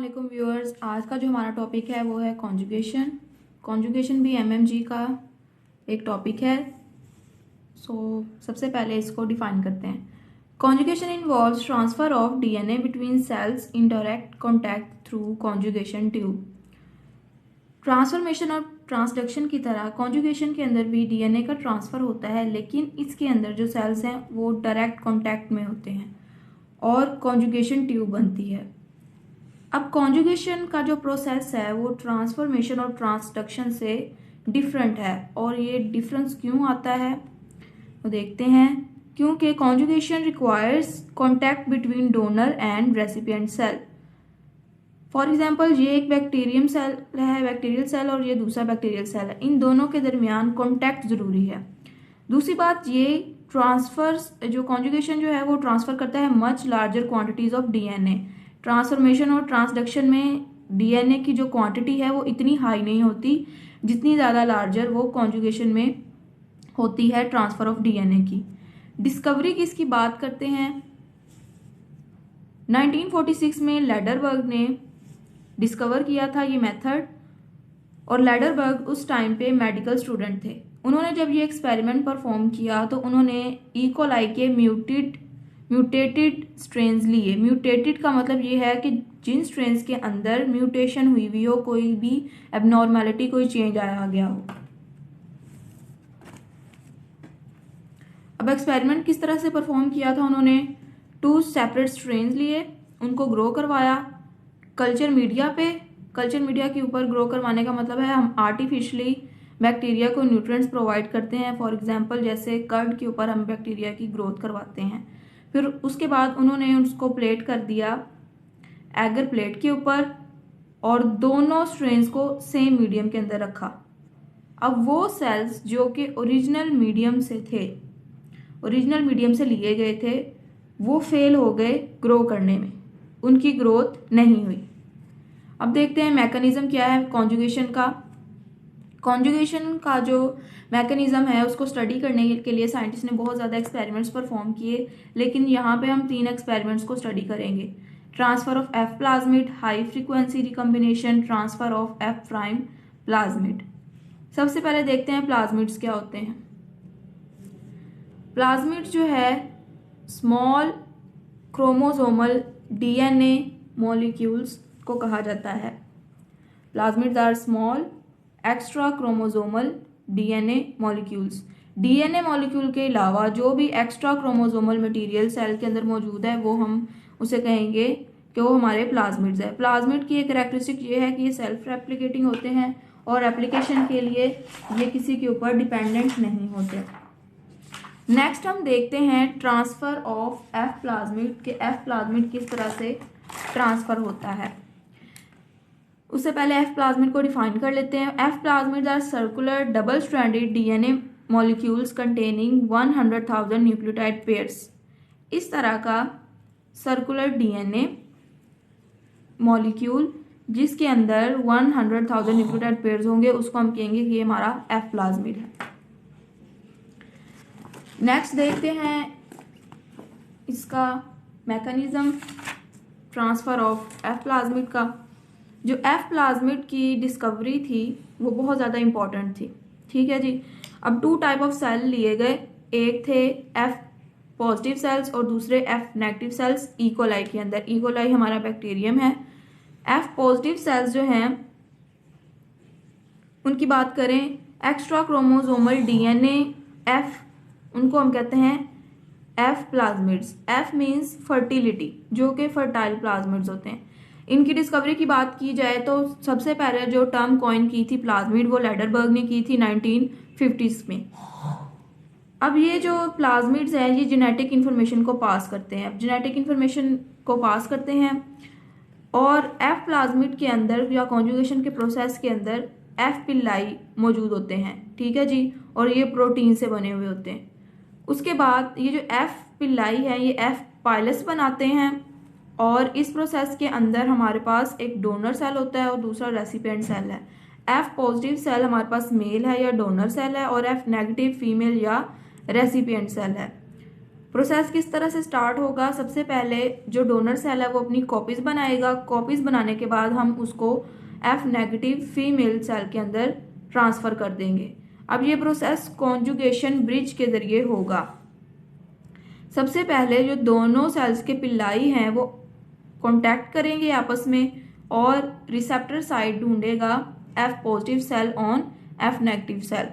वालेकुम व्यूअर्स। आज का जो हमारा टॉपिक है वो है कॉन्जुगेशन। कॉन्जुगेशन भी एमएमजी का एक टॉपिक है। सबसे पहले इसको डिफाइन करते हैं। Conjugation involves transfer of DNA between cells in direct contact through conjugation tube. Transformation और ट्रांसडक्शन की तरह कॉन्जुगेशन के अंदर भी डीएनए का ट्रांसफर होता है, लेकिन इसके अंदर जो सेल्स हैं वो डायरेक्ट कॉन्टैक्ट में होते हैं और कॉन्जुगेशन ट्यूब बनती है। अब कॉन्जुगेशन का जो प्रोसेस है वो ट्रांसफॉर्मेशन और ट्रांसडक्शन से डिफरेंट है, और ये डिफरेंस क्यों आता है वो देखते हैं। क्योंकि conjugation requires contact between donor and recipient cell. For example, ये एक बैक्टीरियल सेल और ये दूसरा बैक्टीरियल सेल है। इन दोनों के दरमियान कॉन्टैक्ट जरूरी है। दूसरी बात, ये ट्रांसफर्स जो कॉन्जुगेशन जो है वो ट्रांसफर करता है much larger quantities of DNA. Transformation और ट्रांसडक्शन में डीएनए की जो क्वांटिटी है वो इतनी हाई नहीं होती जितनी ज़्यादा लार्जर वो कॉन्जुगेशन में होती है ट्रांसफर ऑफ डीएनए की। डिस्कवरी की इसकी बात करते हैं। 1946 में लैडरबर्ग ने डिस्कवर किया था ये मेथड, और लैडरबर्ग उस टाइम पे मेडिकल स्टूडेंट थे। उन्होंने जब ये एक्सपेरिमेंट परफॉर्म किया तो उन्होंने इकोलाई के म्यूटेटेड स्ट्रेन्स लिए। म्यूटेटेड का मतलब ये है कि जिन स्ट्रेन्स के अंदर म्यूटेशन हुई हो, कोई भी एबनॉर्मेलिटी, कोई चेंज आया गया हो। अब एक्सपेरिमेंट किस तरह से परफॉर्म किया था उन्होंने? 2 सेपरेट स्ट्रेन्स लिए, उनको ग्रो करवाया कल्चर मीडिया पे। कल्चर मीडिया के ऊपर ग्रो करवाने का मतलब है हम आर्टिफिशियली बैक्टीरिया को न्यूट्रिएंट्स प्रोवाइड करते हैं। फॉर एग्जांपल, जैसे कर्ड के ऊपर हम बैक्टीरिया की ग्रोथ करवाते हैं। फिर उसके बाद उन्होंने उसको प्लेट कर दिया एगर प्लेट के ऊपर और दोनों स्ट्रेन्स को सेम मीडियम के अंदर रखा। अब वो सेल्स जो कि ओरिजिनल मीडियम से लिए गए थे वो फेल हो गए ग्रो करने में, उनकी ग्रोथ नहीं हुई। अब देखते हैं मैकेनिज्म क्या है कॉन्जुगेशन का। कॉन्जुगेशन का जो मैकेनिज्म है उसको स्टडी करने के लिए साइंटिस्ट ने बहुत ज़्यादा एक्सपेरिमेंट्स परफॉर्म किए, लेकिन यहाँ पे हम 3 एक्सपेरिमेंट्स को स्टडी करेंगे। Transfer of F plasmid, high frequency recombination, transfer of F prime plasmid. सबसे पहले देखते हैं प्लाज्मिड्स क्या होते हैं। प्लाज्मिड जो है स्मॉल क्रोमोसोमल डीएनए मॉलिक्यूल्स को कहा जाता है। Plasmids are small extra chromosomal DNA molecules. DNA molecule के अलावा जो भी एक्स्ट्रा क्रोमोसोमल मटेरियल सेल के अंदर मौजूद है वो हम उसे कहेंगे कि वो हमारे प्लाज्मिड्स है। प्लाज्मिड की एक कैरेक्टरिस्टिक ये है कि ये सेल्फ रेप्लिकेटिंग होते हैं और एप्लीकेशन के लिए ये किसी के ऊपर डिपेंडेंट नहीं होते। नेक्स्ट हम देखते हैं ट्रांसफर ऑफ एफ प्लाज्मिड के एफ प्लाज्मिड किस तरह से ट्रांसफर होता है। उससे पहले एफ प्लाज्मिड को डिफाइन कर लेते हैं। F plasmid are circular double stranded DNA molecules containing 100,000 nucleotide pairs. इस तरह का सर्कुलर डीएनए मॉलिक्यूल जिसके अंदर 100,000 न्यूक्लियोटाइड पेयर्स होंगे उसको हम कहेंगे कि ये हमारा एफ प्लाज्मिड है। नेक्स्ट देखते हैं इसका mechanism transfer of F plasmid का। जो एफ प्लाज्मिड की डिस्कवरी थी वो बहुत ज़्यादा इंपॉर्टेंट थी। ठीक है जी। अब 2 टाइप ऑफ सेल लिए गए, एक थे एफ पॉजिटिव सेल्स और दूसरे एफ नेगेटिव सेल्स इकोलाई के अंदर। इकोलाई हमारा बैक्टीरियम है। एफ पॉजिटिव सेल्स जो हैं उनकी बात करें, एक्स्ट्रा क्रोमोसोमल डीएनए एफ, उनको हम कहते हैं F plasmids. F means fertility, जो कि फर्टाइल प्लाज्मिड्स होते हैं। इनकी डिस्कवरी की बात की जाए तो सबसे पहले जो टर्म कॉइन की थी प्लाज्मिड वो लैडरबर्ग ने की थी 1950s में। अब ये जो प्लाज्मिड्स हैं ये जेनेटिक इन्फॉर्मेशन को पास करते हैं। अब जेनेटिक इन्फॉर्मेशन को पास करते हैं और एफ प्लाज्मिड के अंदर या कॉन्जुगेशन के प्रोसेस के अंदर एफ पिल्लाई मौजूद होते हैं। ठीक है जी। और ये प्रोटीन से बने हुए होते हैं। उसके बाद ये जो एफ पिल्लाई है ये एफ पाइलस बनाते हैं, और इस प्रोसेस के अंदर हमारे पास एक डोनर सेल होता है और दूसरा रेसिपिएंट सेल है। एफ पॉजिटिव सेल हमारे पास मेल है या डोनर सेल है, और एफ नेगेटिव फीमेल या रेसिपिएंट सेल है। प्रोसेस किस तरह से स्टार्ट होगा, सबसे पहले जो डोनर सेल है वो अपनी कॉपीज बनाएगा। कॉपीज बनाने के बाद हम उसको F नेगेटिव फीमेल सेल के अंदर ट्रांसफर कर देंगे। अब ये प्रोसेस कॉन्जुगेशन ब्रिज के जरिए होगा। सबसे पहले जो दोनों सेल्स के पिल्लाई हैं वो कांटेक्ट करेंगे आपस में और रिसेप्टर साइट ढूंढेगा F positive cell on F negative cell.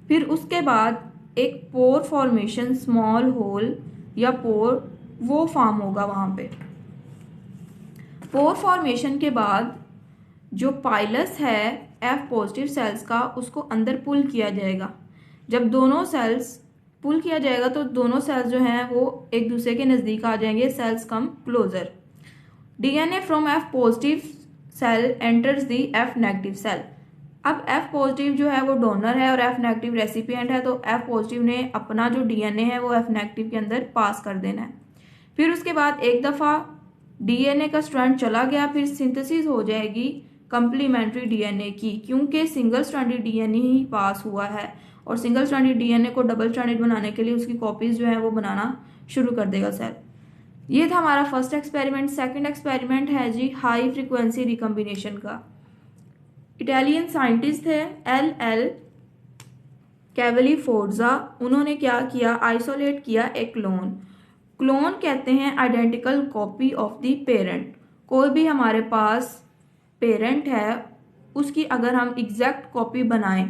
फिर उसके बाद एक पोर फॉर्मेशन, स्मॉल होल या पोर वो फॉर्म होगा वहां पे। पोर फॉर्मेशन के बाद जो पाइलस है F पॉजिटिव सेल्स का उसको अंदर पुल किया जाएगा। जब दोनों सेल्स पुल किया जाएगा तो दोनों सेल्स जो हैं वो एक दूसरे के नज़दीक आ जाएंगे, cells come closer. DNA from F positive cell enters the F negative cell. अब F पॉजिटिव जो है वो डोनर है और F नेगेटिव रेसिपिएंट है, तो F पॉजिटिव ने अपना जो DNA है वो F नेगेटिव के अंदर पास कर देना है। फिर उसके बाद एक दफ़ा DNA का स्ट्रैंड चला गया, फिर सिंथेसिस हो जाएगी कंप्लीमेंट्री DNA की, क्योंकि सिंगल स्ट्रैंडेड DNA ही पास हुआ है और सिंगल स्ट्रैंडेड DNA को डबल स्ट्रैंडेड बनाने के लिए उसकी कॉपीज जो है वो बनाना शुरू कर देगा सेल। ये था हमारा फर्स्ट एक्सपेरिमेंट। सेकंड एक्सपेरिमेंट है जी हाई फ्रीक्वेंसी रिकम्बिनेशन का। इटालियन साइंटिस्ट है L.L. कैवेली-फोर्जा। उन्होंने क्या किया, आइसोलेट किया एक क्लोन। क्लोन कहते हैं identical copy of the parent. कोई भी हमारे पास पेरेंट है उसकी अगर हम एग्जैक्ट कॉपी बनाएं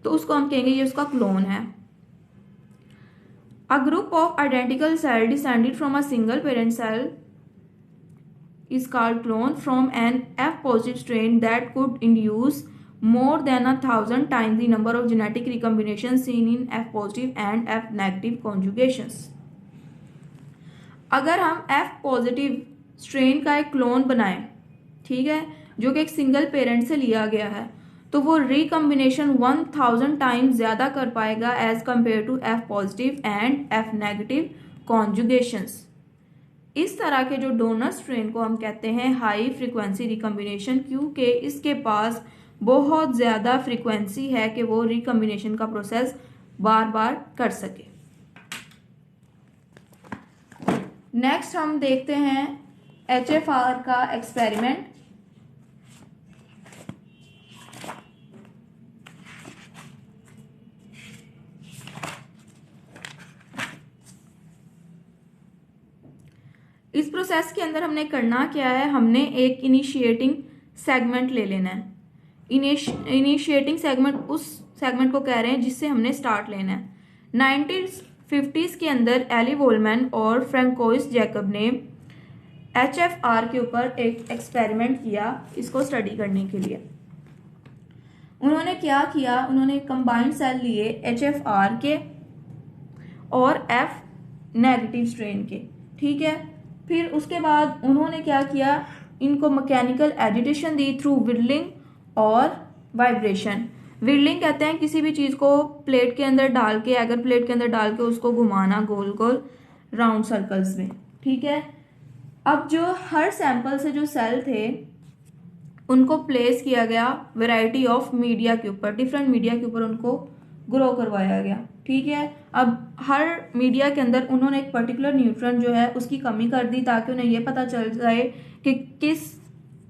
तो उसको हम कहेंगे ये उसका क्लोन है। A group of identical cell descended from a single parent cell is called clone from an F positive strain that could induce more than 1,000 times the number of genetic recombinations seen in F positive and F negative conjugations। अगर हम F positive strain का एक clone बनाएं, ठीक है, जो कि एक सिंगल पेरेंट से लिया गया है, तो वो रिकम्बिनेशन 1000 टाइम्स ज्यादा कर पाएगा as compare to F positive and F negative conjugations. इस तरह के जो डोनर स्ट्रेन को हम कहते हैं हाई फ्रीक्वेंसी रिकम्बिनेशन, क्योंकि इसके पास बहुत ज्यादा फ्रीक्वेंसी है कि वो रिकम्बिनेशन का प्रोसेस बार बार कर सके। नेक्स्ट हम देखते हैं HFR का एक्सपेरिमेंट। इस प्रोसेस के अंदर हमने करना क्या है, हमने एक इनिशिएटिंग सेगमेंट ले लेना है। इनिशिएटिंग सेगमेंट उस सेगमेंट को कह रहे हैं जिससे हमने स्टार्ट लेना है। 1950s के अंदर एली वोलमैन और फ्रैंकोइस जैकब ने HFR के ऊपर एक एक्सपेरिमेंट किया इसको स्टडी करने के लिए। उन्होंने क्या किया, उन्होंने कंबाइंड सेल लिए HFR के और F नेगेटिव स्ट्रेन के, ठीक है। फिर उसके बाद उन्होंने क्या किया, इनको मैकेनिकल एजिटेशन दी थ्रू विडलिंग और वाइब्रेशन। विडलिंग कहते हैं किसी भी चीज़ को प्लेट के अंदर डाल के, अगर प्लेट के अंदर डाल के उसको घुमाना गोल गोल राउंड सर्कल्स में, ठीक है। अब जो हर सैंपल से जो सेल थे उनको प्लेस किया गया वैरायटी ऑफ मीडिया के ऊपर, डिफरेंट मीडिया के ऊपर उनको ग्रो करवाया गया, ठीक है। अब हर मीडिया के अंदर उन्होंने एक पर्टिकुलर न्यूट्रन जो है उसकी कमी कर दी ताकि उन्हें यह पता चल जाए कि किस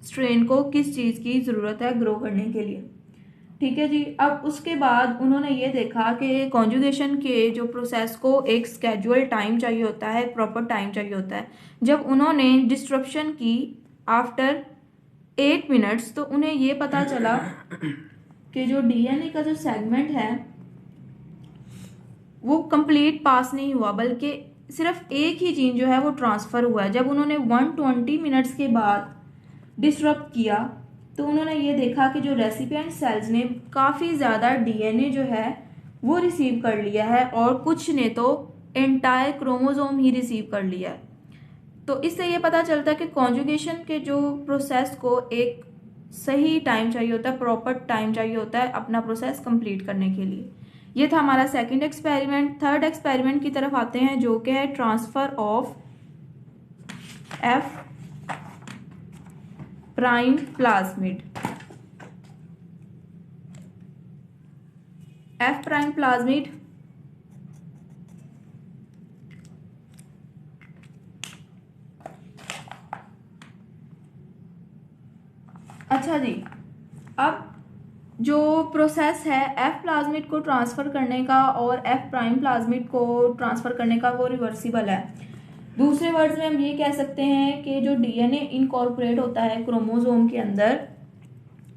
स्ट्रेन को किस चीज़ की ज़रूरत है ग्रो करने के लिए, ठीक है जी। अब उसके बाद उन्होंने ये देखा कि कॉन्जुगेशन के जो प्रोसेस को एक स्केड्यूल टाइम चाहिए होता है, प्रॉपर टाइम चाहिए होता है। जब उन्होंने डिस्ट्रप्शन की आफ्टर 8 मिनट्स तो उन्हें ये पता चला कि जो DNA का जो सेगमेंट है वो कंप्लीट पास नहीं हुआ, बल्कि सिर्फ एक ही जीन जो है वो ट्रांसफ़र हुआ है। जब उन्होंने 120 मिनट्स के बाद डिस्टर्ब किया तो उन्होंने ये देखा कि जो रेसिपिएंट सेल्स ने काफ़ी ज़्यादा DNA जो है वो रिसीव कर लिया है और कुछ ने तो एंटायर क्रोमोसोम ही रिसीव कर लिया है। तो इससे ये पता चलता है कि कॉन्जुगेशन के जो प्रोसेस को एक सही टाइम चाहिए होता है, प्रॉपर टाइम चाहिए होता है अपना प्रोसेस कंप्लीट करने के लिए। ये था हमारा सेकंड एक्सपेरिमेंट। थर्ड एक्सपेरिमेंट की तरफ आते हैं जो कि है transfer of F prime plasmid. F prime plasmid अच्छा जी, अब जो प्रोसेस है एफ प्लाज्मिड को ट्रांसफ़र करने का और एफ प्राइम प्लाज्मिड को ट्रांसफ़र करने का वो रिवर्सिबल है। दूसरे वर्ड्स में हम ये कह सकते हैं कि जो डीएनए इनकॉर्पोरेट होता है क्रोमोसोम के अंदर,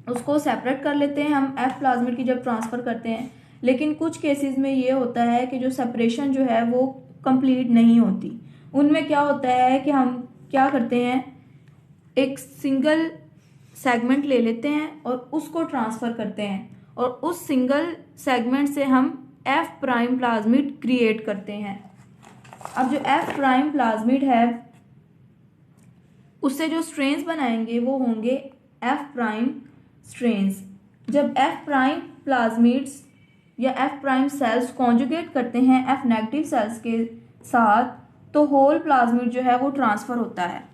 उसको सेपरेट कर लेते हैं हम एफ प्लाज्मिड की जब ट्रांसफ़र करते हैं, लेकिन कुछ केसेस में ये होता है कि जो सेपरेशन जो है वो कंप्लीट नहीं होती। उनमें क्या होता है कि हम क्या करते हैं, एक सिंगल सेगमेंट ले लेते हैं और उसको ट्रांसफ़र करते हैं और उस सिंगल सेगमेंट से हम एफ प्राइम प्लाज्मिड क्रिएट करते हैं। अब जो एफ प्राइम प्लाज्मिड है उससे जो स्ट्रेन्स बनाएंगे वो होंगे एफ प्राइम स्ट्रेन्स। जब एफ प्राइम प्लाज्मिड्स या एफ प्राइम सेल्स कॉन्जुगेट करते हैं एफ नेगेटिव सेल्स के साथ तो होल प्लाज्मिड जो है वो ट्रांसफ़र होता है।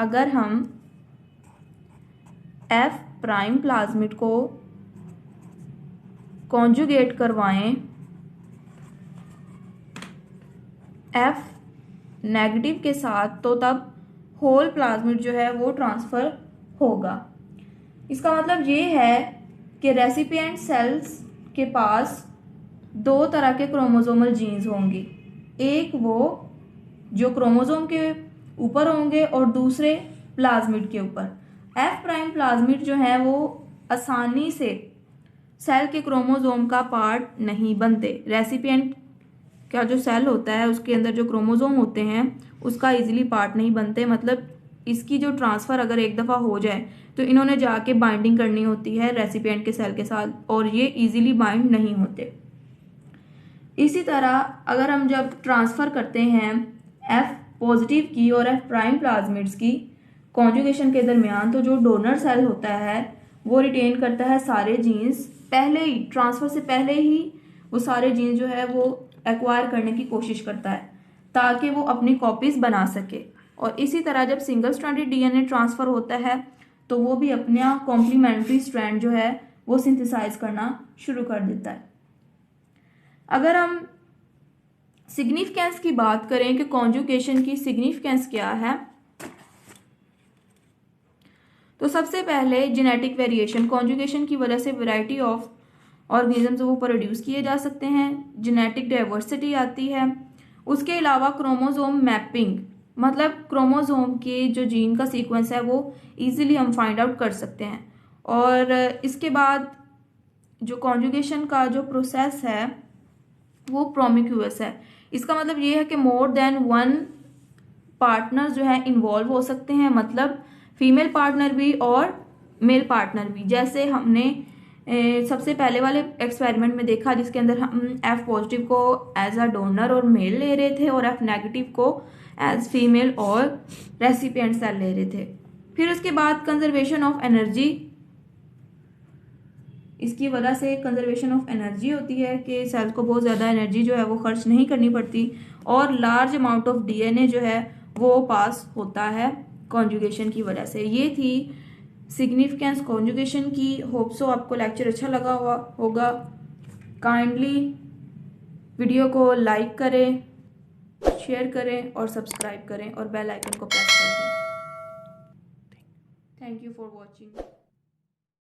अगर हम एफ प्राइम प्लाज्मिड को कॉन्जुगेट करवाएं एफ नेगेटिव के साथ तो तब होल प्लाज्मिड जो है वो ट्रांसफ़र होगा। इसका मतलब ये है कि रेसिपिएंट सेल्स के पास दो तरह के क्रोमोसोमल जीन्स होंगे, एक वो जो क्रोमोसोम के ऊपर होंगे और दूसरे प्लाज्मिड के ऊपर। एफ प्राइम प्लाज्मिड जो है वो आसानी से सेल के क्रोमोसोम का पार्ट नहीं बनते। रेसिपिएंट का जो सेल होता है उसके अंदर जो क्रोमोसोम होते हैं उसका इजीली पार्ट नहीं बनते, मतलब इसकी जो ट्रांसफ़र अगर एक दफ़ा हो जाए तो इन्होंने जाके बाइंडिंग करनी होती है रेसिपिएंट के सेल के साथ और ये इजीली बाइंड नहीं होते। इसी तरह अगर हम जब ट्रांसफ़र करते हैं एफ पॉजिटिव की और एफ प्राइम प्लाज्मिड्स की कॉन्जुगेशन के दरमियान, तो जो डोनर सेल होता है वो रिटेन करता है सारे जीन्स, पहले ही ट्रांसफ़र से पहले ही वो सारे जीन्स जो है वो एक्वायर करने की कोशिश करता है ताकि वो अपनी कॉपीज़ बना सके। और इसी तरह जब सिंगल स्ट्रैंडेड डीएनए ट्रांसफ़र होता है तो वो भी अपना कॉम्प्लीमेंट्री स्ट्रैंड जो है वो सिंथेसाइज करना शुरू कर देता है। अगर हम सिग्निफिकेंस की बात करें कि कॉन्जुगेशन की सिग्निफिकेंस क्या है, तो सबसे पहले जेनेटिक वेरिएशन, कॉन्जुगेशन की वजह से वैरायटी ऑफ ऑर्गेनिजम्स वो प्रोड्यूस किए जा सकते हैं, जेनेटिक डाइवर्सिटी आती है। उसके अलावा क्रोमोसोम मैपिंग, मतलब क्रोमोसोम के जो जीन का सीक्वेंस है वो इजीली हम फाइंड आउट कर सकते हैं। और इसके बाद जो कॉन्जुगेशन का जो प्रोसेस है वो प्रोमिक्यूअस है। इसका मतलब ये है कि मोर देन वन पार्टनर जो है इन्वॉल्व हो सकते हैं, मतलब फीमेल पार्टनर भी और मेल पार्टनर भी। जैसे हमने सबसे पहले वाले एक्सपेरिमेंट में देखा जिसके अंदर हम एफ पॉजिटिव को एज अ डोनर और मेल ले रहे थे और एफ नेगेटिव को एज फीमेल और रेसिपिएंट सेल ले रहे थे। फिर उसके बाद कंजर्वेशन ऑफ एनर्जी, इसकी वजह से कंजर्वेशन ऑफ एनर्जी होती है कि सेल्स को बहुत ज़्यादा एनर्जी जो है वो खर्च नहीं करनी पड़ती और लार्ज अमाउंट ऑफ डीएनए जो है वो पास होता है कॉन्जुगेशन की वजह से। ये थी सिग्निफिकेंस कॉन्जुगेशन की। होप सो आपको लेक्चर अच्छा लगा होगा। काइंडली वीडियो को लाइक करें, शेयर करें और सब्सक्राइब करें और बेल आइकन को प्रेस कर दें। Thank you for watching.